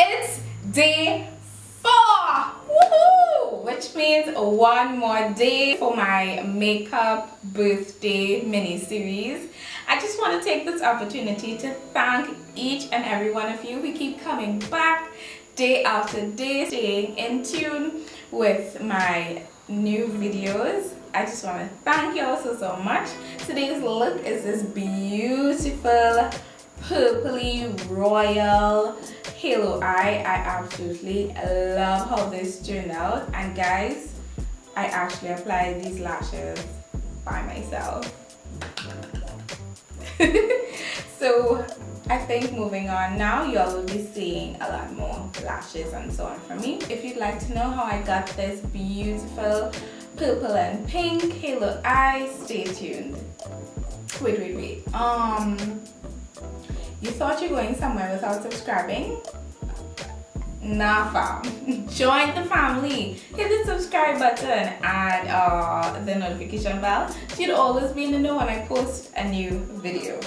It's day 4, woohoo! Which means one more day for my makeup birthday mini series. I just want to take this opportunity to thank each and every one of you who keep coming back day after day, staying in tune with my new videos. I just want to thank you all so much. Today's look is this beautiful purpley royal halo eye. I absolutely love how this turned out, and guys, I actually applied these lashes by myself. So I think moving on now, y'all will be seeing a lot more lashes and so on from me. If you'd like to know how I got this beautiful purple and pink halo eye, stay tuned. Wait. You thought you're going somewhere without subscribing? Nah, fam. Join the family. Hit the subscribe button and the notification bell. You'll always be in the know when I post a new video.